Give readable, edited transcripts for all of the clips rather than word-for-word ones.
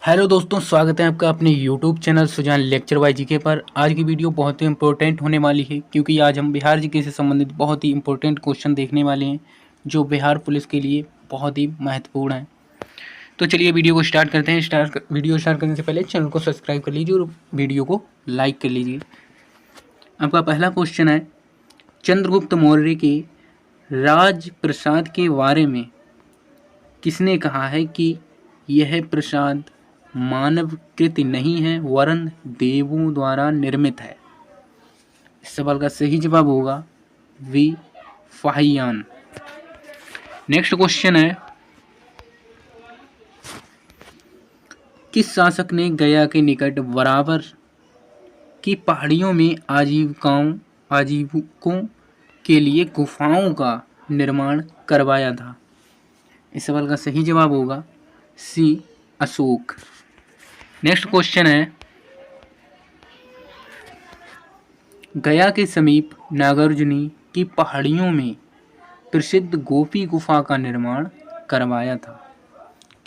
Hello दोस्तों, स्वागत है आपका अपने YouTube channel Sujan lecture by GK पर। आज की वीडियो बहुत ही इंपॉर्टेंट होने वाली है क्योंकि आज हम बिहार जीके से संबंधित बहुत ही इंपॉर्टेंट क्वेश्चन देखने वाले हैं जो बिहार पुलिस के लिए बहुत ही महत्वपूर्ण है। तो चलिए वीडियो को स्टार्ट करते हैं। वीडियो स्टार्ट करने से पहले चैनल को सब्सक्राइब कर लीजिए और वीडियो को लाइक कर लीजिए। आपका पहला क्वेश्चन है, चंद्रगुप्त मौर्य के राज प्रसाद के बारे में किसने कहा है कि यह प्रसाद मानव कृति नहीं है वरन देवों द्वारा निर्मित है? इस सवाल का सही जवाब होगा वी फाहियान। नेक्स्ट क्वेश्चन है, किस शासक ने गया के निकट बराबर की पहाड़ियों में आजीविकों के लिए गुफाओं का निर्माण करवाया था? इस सवाल का सही जवाब होगा सी अशोक। नेक्स्ट क्वेश्चन है, गया के समीप नागार्जुनी की पहाड़ियों में प्रसिद्ध गोपी गुफा का निर्माण करवाया था?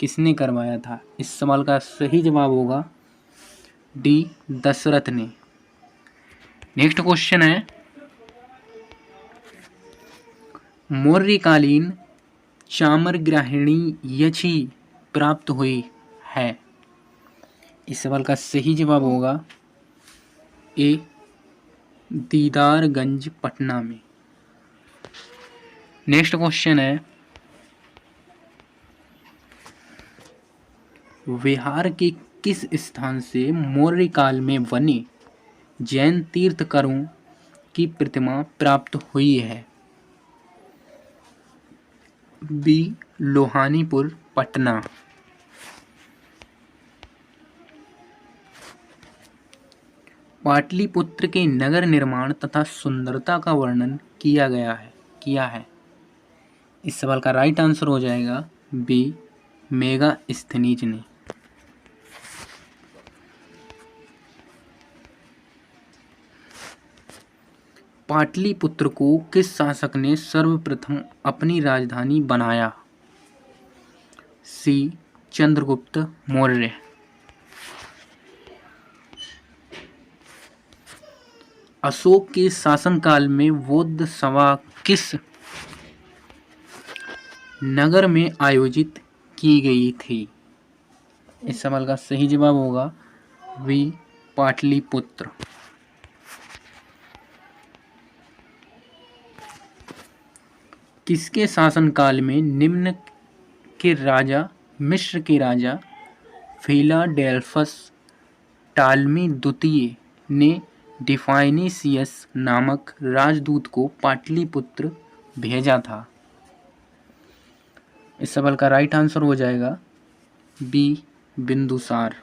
किसने करवाया था? इस सवाल का सही जवाब होगा डी दशरथ ने। नेक्स्ट क्वेश्चन है, मौर्यकालीन चामरग्राहिणी यछि प्राप्त हुई है? इस सवाल का सही जवाब होगा ए दीदारगंज पटना में। नेक्स्ट क्वेश्चन है, बिहार के किस स्थान से मौर्य काल में बने जैन तीर्थंकरों की प्रतिमा प्राप्त हुई है? बी लोहानीपुर पटना। पाटलिपुत्र के नगर निर्माण तथा सुंदरता का वर्णन किया है। इस सवाल का राइट आंसर हो जाएगा बी मेगास्थनीज ने। पाटलिपुत्र को किस शासक ने सर्वप्रथम अपनी राजधानी बनाया? सी चंद्रगुप्त मौर्य। अशोक के शासनकाल में बौद्ध सभा किस नगर में आयोजित की गई थी? इस सवाल का सही जवाब होगा वी पाटलिपुत्र। किसके शासनकाल में निम्न के राजा मिस्र के राजा फिलाडेल्फस टालमी द्वितीय ने डिफाइनिसियस नामक राजदूत को पाटलिपुत्र भेजा था? इस सवाल का राइट आंसर हो जाएगा बी बिंदुसार।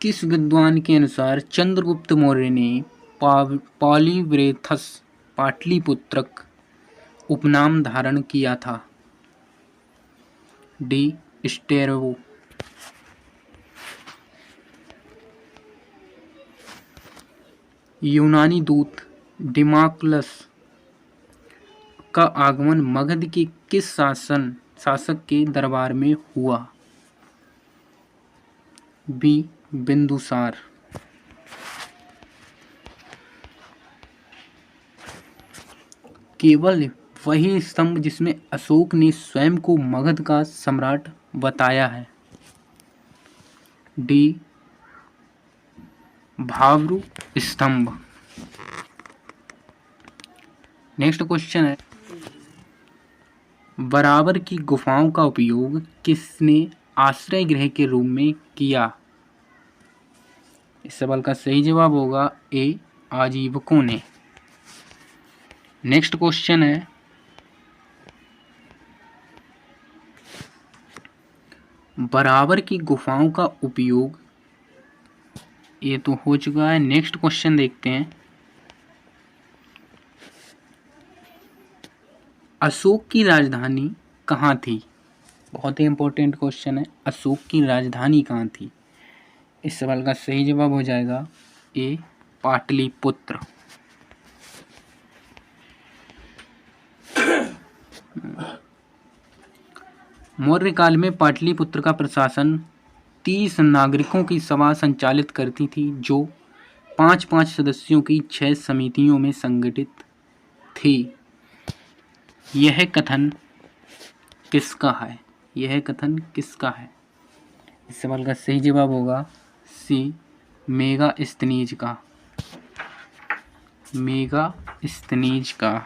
किस विद्वान के अनुसार चंद्रगुप्त मौर्य ने पॉलीव्रेथस पाटलिपुत्रक उपनाम धारण किया था? D stereo. यूनानी दूत डिमाक्लस का आगमन मगध के किस शासक के दरबार में हुआ? बी बिंदुसार। केवल वही स्तंभ जिसमें अशोक ने स्वयं को मगध का सम्राट बताया है? डी भाब्रू स्तंभ। नेक्स्ट क्वेश्चन है, बराबर की गुफाओं का उपयोग किसने आश्रय गृह के रूप में किया? इस सवाल का सही जवाब होगा ए आजीविकों ने। नेक्स्ट क्वेश्चन है, बराबर की गुफाओं का उपयोग, ये तो हो चुका है। नेक्स्ट क्वेश्चन देखते हैं, अशोक की राजधानी कहाँ थी? बहुत ही इंपॉर्टेंट क्वेश्चन है, अशोक की राजधानी कहाँ थी? इस सवाल का सही जवाब हो जाएगा ए पाटलिपुत्र। मौर्य काल में पाटलिपुत्र का प्रशासन 30 नागरिकों की सभा संचालित करती थी जो 5-5 सदस्यों की 6 समितियों में संगठित थी। यह कथन किसका है? यह कथन किसका है? इस सवाल का सही जवाब होगा सी, मेगास्थनीज का। मेगास्थनीज का।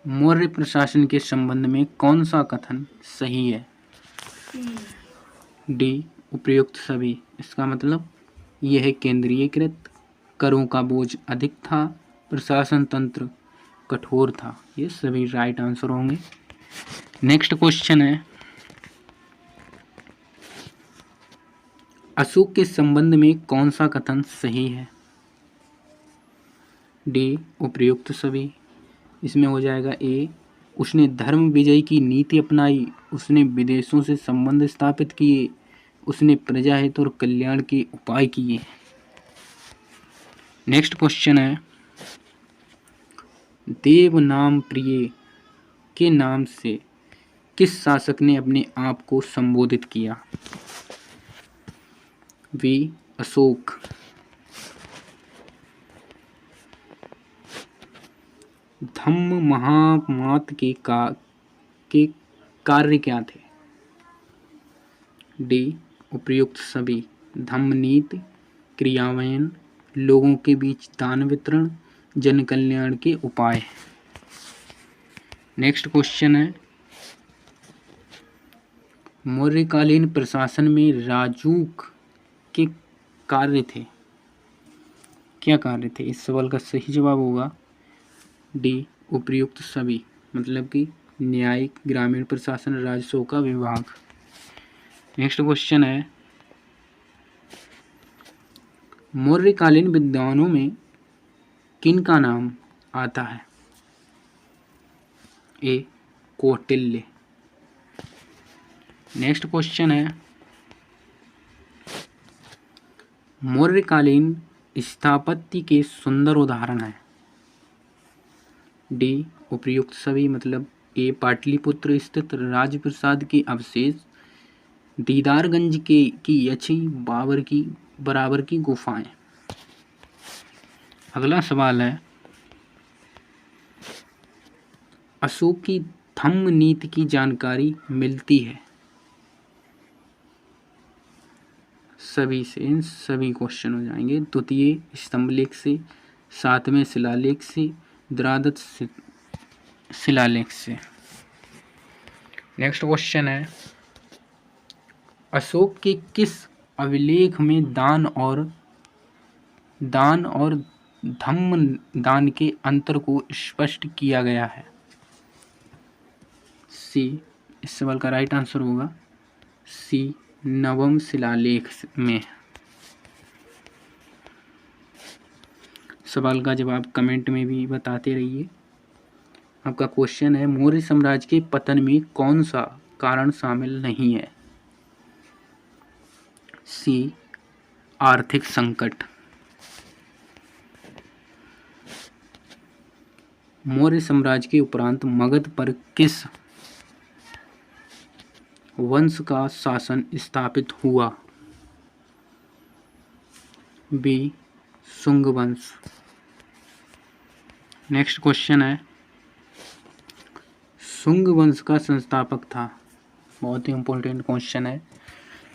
मौर्य प्रशासन के संबंध में कौन सा कथन सही है? डी, उपर्युक्त सभी। इसका मतलब यह केंद्रीयकृत, करों का बोझ अधिक था, प्रशासन तंत्र कठोर था। ये सभी राइट आंसर होंगे। नेक्स्ट क्वेश्चन है, अशोक के संबंध में कौन सा कथन सही है? डी, उपर्युक्त सभी। इसमें हो जाएगा ए, उसने धर्म विजय की नीति अपनाई, उसने विदेशों से संबंध स्थापित किए, उसने प्रजा हित और कल्याण के उपाय किए। नेक्स्ट क्वेश्चन है, देव नाम प्रिय के नाम से किस शासक ने अपने आप को संबोधित किया? वी, अशोक। धम्म महामात के कार्य क्या थे? डी, उपर्युक्त सभी। धम्म नीति, क्रियान्वयन, लोगों के बीच दान वितरण, जन कल्याण के उपाय। नेक्स्ट क्वेश्चन है, मौर्यकालीन प्रशासन में राजूक के कार्य थे, क्या कार्य थे? इस सवाल का सही जवाब होगा डी, उपर्युक्त सभी। मतलब कि न्यायिक, ग्रामीण प्रशासन, राजस्व का विभाग। नेक्स्ट क्वेश्चन है, मौर्यकालीन विद्वानों में किन का नाम आता है? ए, कौटिल्य। नेक्स्ट क्वेश्चन है, मौर्यकालीन स्थापत्य के सुंदर उदाहरण है? डी, उपर्युक्त सभी। मतलब ए, पाटलिपुत्र स्थित राजप्रसाद के अवशेष, दीदारगंज की यक्षी बराबर की गुफाएं। अगला सवाल है, अशोक की धम्म नीति की जानकारी मिलती है? सभी से, इन सभी क्वेश्चन हो जाएंगे। द्वितीय स्तंभलेख से, सातवें शिलालेख से, द्वादश शिलालेख से। नेक्स्ट क्वेश्चन है, अशोक के किस अभिलेख में दान और धम्म दान के अंतर को स्पष्ट किया गया है? सी, इस सवाल का राइट आंसर होगा सी, नवम शिलालेख में। सवाल का जवाब कमेंट में भी बताते रहिए। आपका क्वेश्चन है, मौर्य साम्राज्य के पतन में कौन सा कारण शामिल नहीं है? सी, आर्थिक संकट। मौर्य साम्राज्य के उपरांत मगध पर किस वंश का शासन स्थापित हुआ? बी, शुंग वंश। नेक्स्ट क्वेश्चन है, शुंग वंश का संस्थापक था? बहुत ही इंपॉर्टेंट क्वेश्चन है।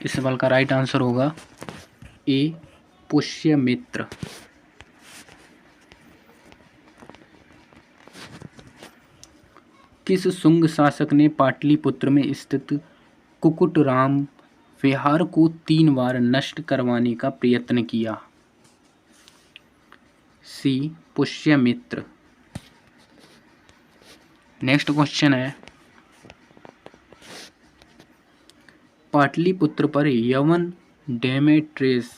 इस सवाल का राइट आंसर होगा ए, पुष्यमित्र। किस शुंग शासक ने पाटलिपुत्र में स्थित कुकुटराम विहार को 3 बार नष्ट करवाने का प्रयत्न किया? सी, पुष्यमित्र। नेक्स्ट क्वेश्चन है, पाटलिपुत्र पर यवन डेमेट्रियस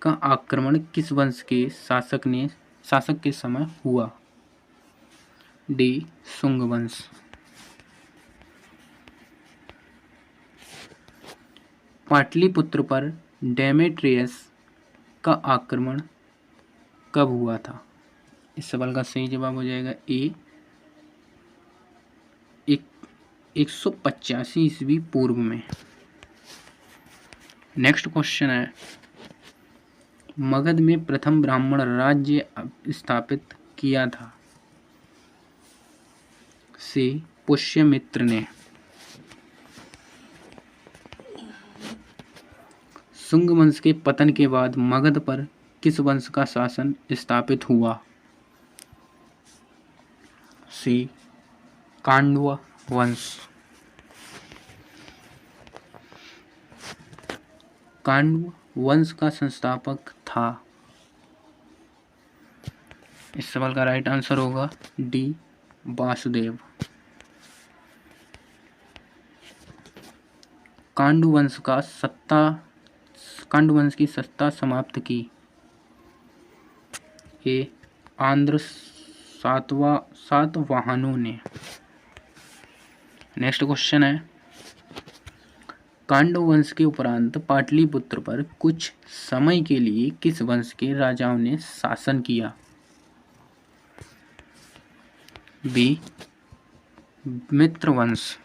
का आक्रमण किस वंश के शासक के समय हुआ? डी, शुंग वंश। पाटलिपुत्र पर डेमेट्रियस का आक्रमण कब हुआ था? इस सवाल का सही जवाब हो जाएगा ए, 185 ईस्वी पूर्व में। नेक्स्ट क्वेश्चन है, मगध में प्रथम ब्राह्मण राज्य स्थापित किया था? सी पुष्यमित्र ने। शुंग वंश के पतन के बाद मगध पर किस वंश का शासन स्थापित हुआ? सी कांडव वंश। कांडव वंश का संस्थापक था। इस सवाल का राइट आंसर होगा डी वासुदेव। कांडव वंश की सत्ता समाप्त की। ए आंध्र सातवाहनों ने। नेक्स्ट क्वेश्चन है, कांडव वंश के उपरांत पाटलिपुत्र पर कुछ समय के लिए किस वंश के राजाओं ने शासन किया? बी मित्र वंश।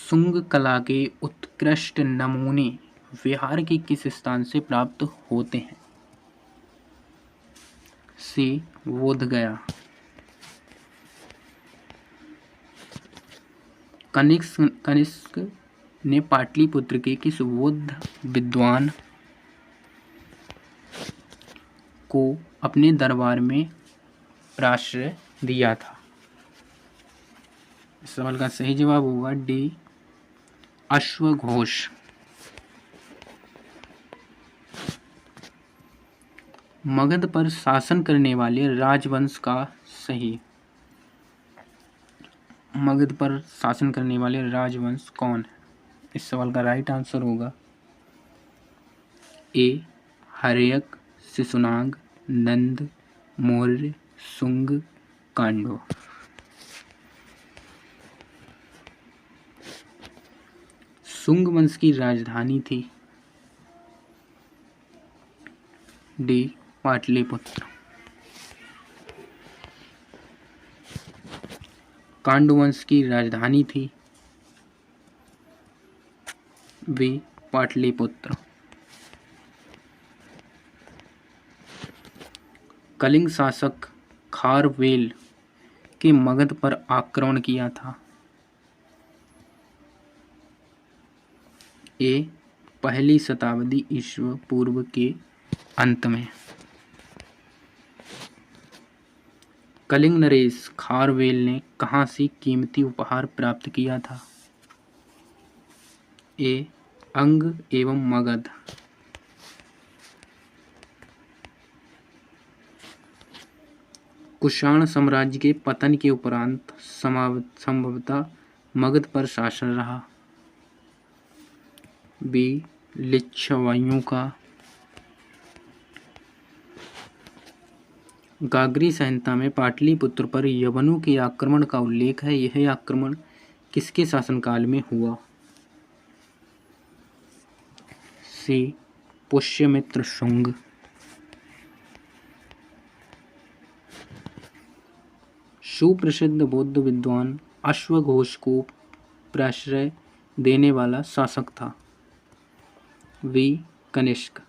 शुंग कला के उत्कृष्ट नमूने बिहार के किस स्थान से प्राप्त होते हैं? सी बोधगया। कनिष्क ने पाटलिपुत्र के किस बौद्ध विद्वान को अपने दरबार में आश्रय दिया था? इस सवाल का सही जवाब होगा डी अश्वघोष। मगध पर शासन करने वाले राजवंश कौन है? इस सवाल का राइट आंसर होगा ए हर्यक, शिशुनाग, नंद, मौर्य, शुंग, कांडव। शुंग वंश की राजधानी थी डी पाटलिपुत्र। कांडव वंश की राजधानी थी बी पाटलिपुत्र। कलिंग शासक खारवेल के मगध पर आक्रमण किया था? ए पहली शताब्दी ईस्वी पूर्व के अंत में। कलिंग नरेश खारवेल ने कहां से कीमती उपहार प्राप्त किया था? ए अंग एवं मगध। कुषाण साम्राज्य के पतन के उपरांत संभवतः मगध पर शासन रहा। बी लिच्छवाइयों का। गागरी संहिता में पाटलिपुत्र पर यवनों के आक्रमण का उल्लेख है। यह आक्रमण किसके शासनकाल में हुआ? सी पुष्यमित्र शुंग। सुप्रसिद्ध बौद्ध विद्वान अश्वघोष को प्रश्रय देने वाला शासक था? वी कनिष्क।